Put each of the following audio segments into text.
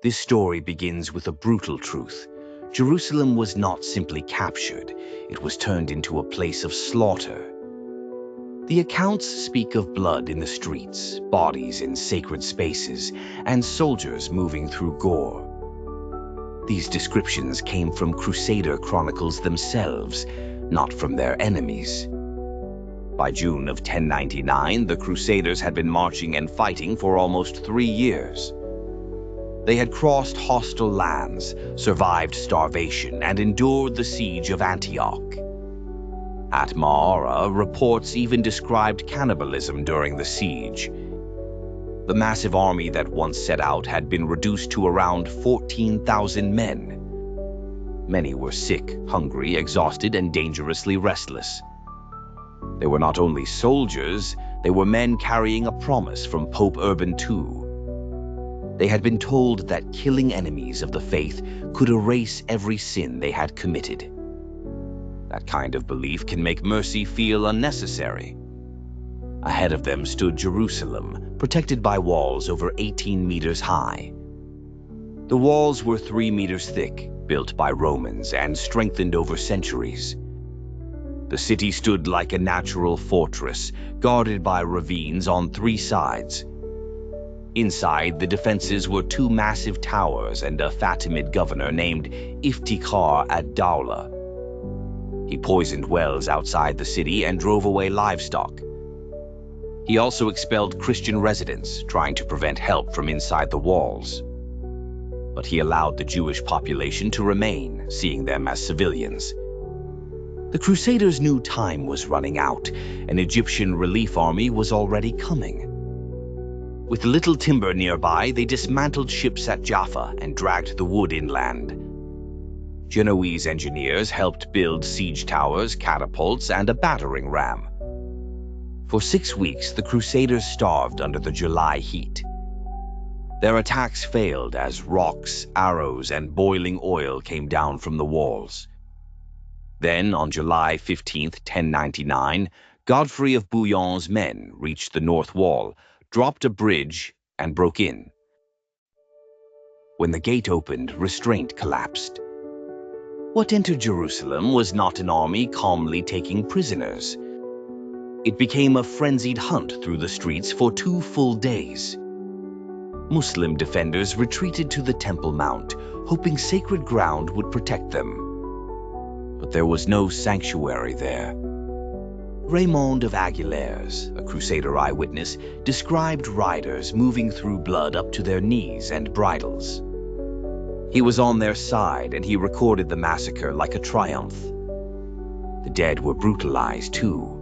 This story begins with a brutal truth. Jerusalem was not simply captured, it was turned into a place of slaughter. The accounts speak of blood in the streets, bodies in sacred spaces, and soldiers moving through gore. These descriptions came from Crusader chronicles themselves, not from their enemies. By June of 1099, the Crusaders had been marching and fighting for almost 3 years. They had crossed hostile lands, survived starvation, and endured the siege of Antioch. At Maara, reports even described cannibalism during the siege. The massive army that once set out had been reduced to around 14,000 men. Many were sick, hungry, exhausted, and dangerously restless. They were not only soldiers, they were men carrying a promise from Pope Urban II. They had been told that killing enemies of the faith could erase every sin they had committed. That kind of belief can make mercy feel unnecessary. Ahead of them stood Jerusalem, protected by walls over 18 meters high. The walls were 3 meters thick, built by Romans and strengthened over centuries. The city stood like a natural fortress, guarded by ravines on 3 sides. Inside, the defenses were 2 massive towers and a Fatimid governor named Iftikhar ad-Dawla. He poisoned wells outside the city and drove away livestock. He also expelled Christian residents, trying to prevent help from inside the walls. But he allowed the Jewish population to remain, seeing them as civilians. The Crusaders knew time was running out. An Egyptian relief army was already coming. With little timber nearby, they dismantled ships at Jaffa and dragged the wood inland. Genoese engineers helped build siege towers, catapults, and a battering ram. For 6 weeks, the Crusaders starved under the July heat. Their attacks failed as rocks, arrows, and boiling oil came down from the walls. Then, on July 15, 1099, Godfrey of Bouillon's men reached the north wall, dropped a bridge, and broke in. When the gate opened, restraint collapsed. What entered Jerusalem was not an army calmly taking prisoners. It became a frenzied hunt through the streets for 2 full days. Muslim defenders retreated to the Temple Mount, hoping sacred ground would protect them. But there was no sanctuary there. Raymond of Aguilers, a Crusader eyewitness, described riders moving through blood up to their knees and bridles. He was on their side, and he recorded the massacre like a triumph. The dead were brutalized too.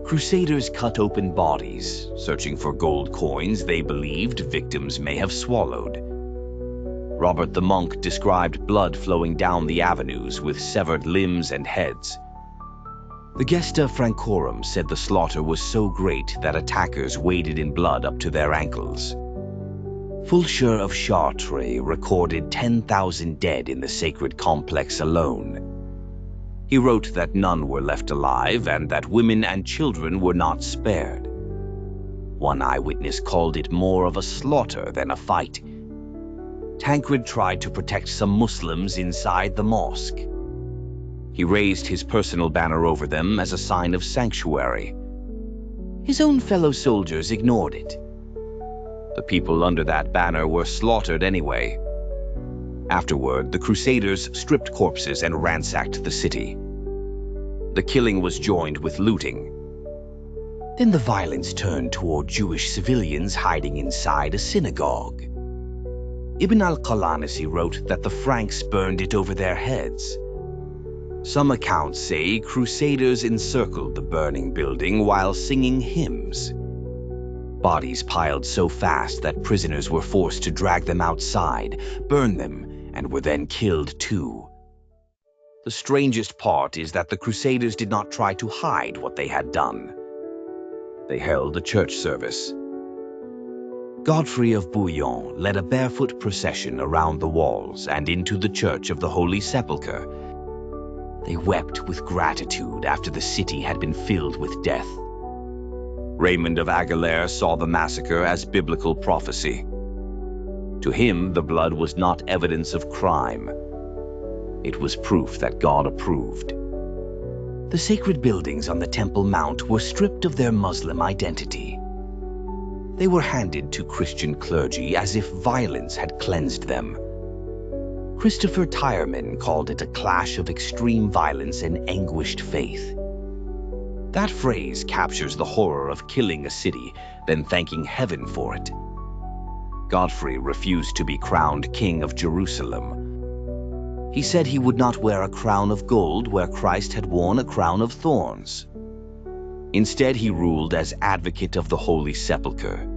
Crusaders cut open bodies, searching for gold coins they believed victims may have swallowed. Robert the monk described blood flowing down the avenues with severed limbs and heads. The Gesta Francorum said the slaughter was so great that attackers waded in blood up to their ankles. Fulcher of Chartres recorded 10,000 dead in the sacred complex alone. He wrote that none were left alive and that women and children were not spared. One eyewitness called it more of a slaughter than a fight. Tancred tried to protect some Muslims inside the mosque. He raised his personal banner over them as a sign of sanctuary. His own fellow soldiers ignored it. The people under that banner were slaughtered anyway. Afterward, the Crusaders stripped corpses and ransacked the city. The killing was joined with looting. Then the violence turned toward Jewish civilians hiding inside a synagogue. Ibn al-Qalanisi wrote that the Franks burned it over their heads. Some accounts say Crusaders encircled the burning building while singing hymns. Bodies piled so fast that prisoners were forced to drag them outside, burn them, and were then killed too. The strangest part is that the Crusaders did not try to hide what they had done. They held a church service. Godfrey of Bouillon led a barefoot procession around the walls and into the Church of the Holy Sepulchre. They wept with gratitude after the city had been filled with death. Raymond of Aguilera saw the massacre as biblical prophecy. To him, the blood was not evidence of crime. It was proof that God approved. The sacred buildings on the Temple Mount were stripped of their Muslim identity. They were handed to Christian clergy as if violence had cleansed them. Christopher Tyerman called it a clash of extreme violence and anguished faith. That phrase captures the horror of killing a city, then thanking heaven for it. Godfrey refused to be crowned king of Jerusalem. He said he would not wear a crown of gold where Christ had worn a crown of thorns. Instead, he ruled as advocate of the Holy Sepulchre.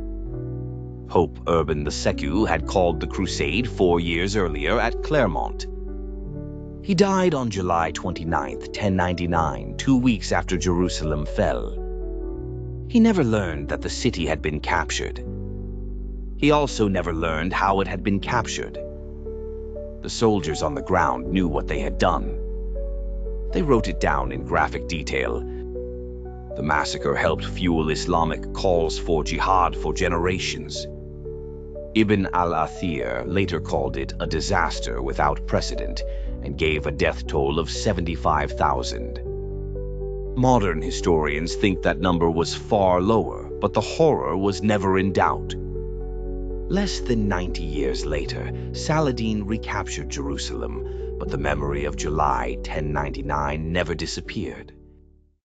Pope Urban II had called the Crusade 4 years earlier at Clermont. He died on July 29, 1099, 2 weeks after Jerusalem fell. He never learned that the city had been captured. He also never learned how it had been captured. The soldiers on the ground knew what they had done. They wrote it down in graphic detail. The massacre helped fuel Islamic calls for jihad for generations. Ibn al-Athir later called it a disaster without precedent and gave a death toll of 75,000. Modern historians think that number was far lower, but the horror was never in doubt. Less than 90 years later, Saladin recaptured Jerusalem, but the memory of July 1099 never disappeared.